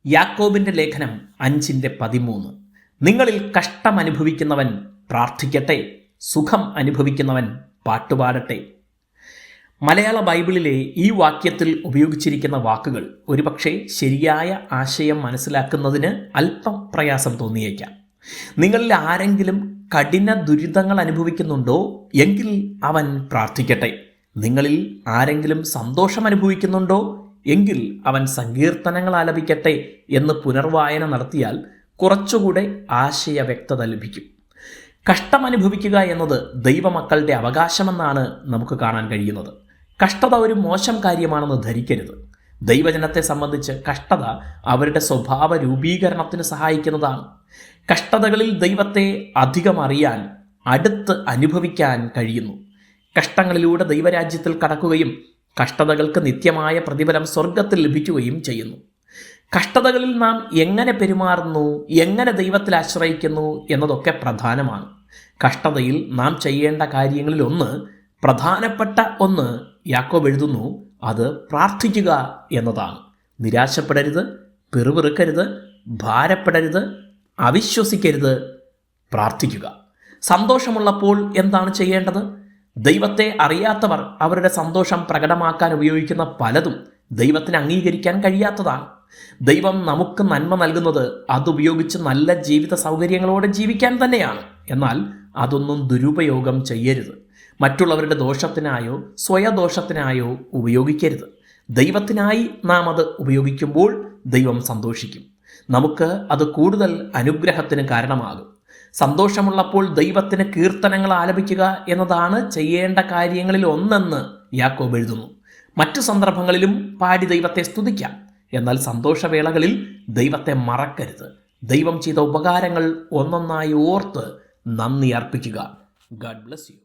യാക്കോബിൻ്റെ ലേഖനം 5:13. നിങ്ങളിൽ കഷ്ടമനുഭവിക്കുന്നവൻ പ്രാർത്ഥിക്കട്ടെ, സുഖം അനുഭവിക്കുന്നവൻ പാട്ടുപാടട്ടെ. മലയാള ബൈബിളിലെ ഈ വാക്യത്തിൽ ഉപയോഗിച്ചിരിക്കുന്ന വാക്കുകൾ ഒരുപക്ഷെ ശരിയായ ആശയം മനസ്സിലാക്കുന്നതിന് അല്പം പ്രയാസം തോന്നിയേക്കാം. നിങ്ങളിൽ ആരെങ്കിലും കഠിന ദുരിതങ്ങൾ അനുഭവിക്കുന്നുണ്ടോ എങ്കിൽ അവൻ പ്രാർത്ഥിക്കട്ടെ. നിങ്ങളിൽ ആരെങ്കിലും സന്തോഷം അനുഭവിക്കുന്നുണ്ടോ എങ്കിൽ അവൻ സങ്കീർത്തനങ്ങൾ ആലപിക്കട്ടെ എന്ന് പുനർവായന നടത്തിയാൽ കുറച്ചുകൂടെ ആശയ വ്യക്തത ലഭിക്കും. കഷ്ടമനുഭവിക്കുക എന്നത് ദൈവമക്കളുടെ അവകാശമെന്നാണ് നമുക്ക് കാണാൻ കഴിയുന്നത്. കഷ്ടത ഒരു മോശം കാര്യമാണെന്ന് ധരിക്കരുത്. ദൈവജനത്തെ സംബന്ധിച്ച് കഷ്ടത അവരുടെ സ്വഭാവ രൂപീകരണത്തിന് സഹായിക്കുന്നതാണ്. കഷ്ടതകളിൽ ദൈവത്തെ അധികം അറിയാൻ, അടുത്ത് അനുഭവിക്കാൻ കഴിയുന്നു. കഷ്ടങ്ങളിലൂടെ ദൈവരാജ്യത്തിൽ കടക്കുകയും കഷ്ടതകൾക്ക് നിത്യമായ പ്രതിഫലം സ്വർഗത്തിൽ ലഭിക്കുകയും ചെയ്യുന്നു. കഷ്ടതകളിൽ നാം എങ്ങനെ പെരുമാറുന്നു, എങ്ങനെ ദൈവത്തിൽ ആശ്രയിക്കുന്നു എന്നതൊക്കെ പ്രധാനമാണ്. കഷ്ടതയിൽ നാം ചെയ്യേണ്ട കാര്യങ്ങളിൽ പ്രധാനപ്പെട്ട ഒന്ന് യാക്കോബ് എഴുതുന്നു, അത് പ്രാർത്ഥിക്കുക എന്നതാണ്. നിരാശപ്പെടരുത്, പിറുപിറുക്കരുത്, ഭാരപ്പെടരുത്, അവിശ്വസിക്കരുത്, പ്രാർത്ഥിക്കുക. സന്തോഷമുള്ളപ്പോൾ എന്താണ് ചെയ്യേണ്ടത്? ദൈവത്തെ അറിയാത്തവർ അവരുടെ സന്തോഷം പ്രകടമാക്കാൻ ഉപയോഗിക്കുന്ന പലതും ദൈവത്തിന് അംഗീകരിക്കാൻ കഴിയാത്തതാണ്. ദൈവം നമുക്ക് നന്മ നൽകുന്നത് അതുപയോഗിച്ച് നല്ല ജീവിത സൗകര്യങ്ങളോടെ ജീവിക്കാൻ തന്നെയാണ്. എന്നാൽ അതൊന്നും ദുരുപയോഗം ചെയ്യരുത്. മറ്റുള്ളവരുടെ ദോഷത്തിനായോ സ്വയദോഷത്തിനായോ ഉപയോഗിക്കരുത്. ദൈവത്തിനായി നാം അത് ഉപയോഗിക്കുമ്പോൾ ദൈവം സന്തോഷിക്കും. നമുക്ക് അത് കൂടുതൽ അനുഗ്രഹത്തിന് കാരണമാകും. സന്തോഷമുള്ളപ്പോൾ ദൈവത്തിന് കീർത്തനങ്ങൾ ആലപിക്കുക എന്നതാണ് ചെയ്യേണ്ട കാര്യങ്ങളിൽ ഒന്നെന്ന് യാക്കോബ് എഴുതുന്നു. മറ്റു സന്ദർഭങ്ങളിലും പാടി ദൈവത്തെ സ്തുതിക്കാം. എന്നാൽ സന്തോഷവേളകളിൽ ദൈവത്തെ മറക്കരുത്. ദൈവം ചെയ്ത ഉപകാരങ്ങൾ ഒന്നൊന്നായി ഓർത്ത് നന്ദി അർപ്പിക്കുക. God bless U.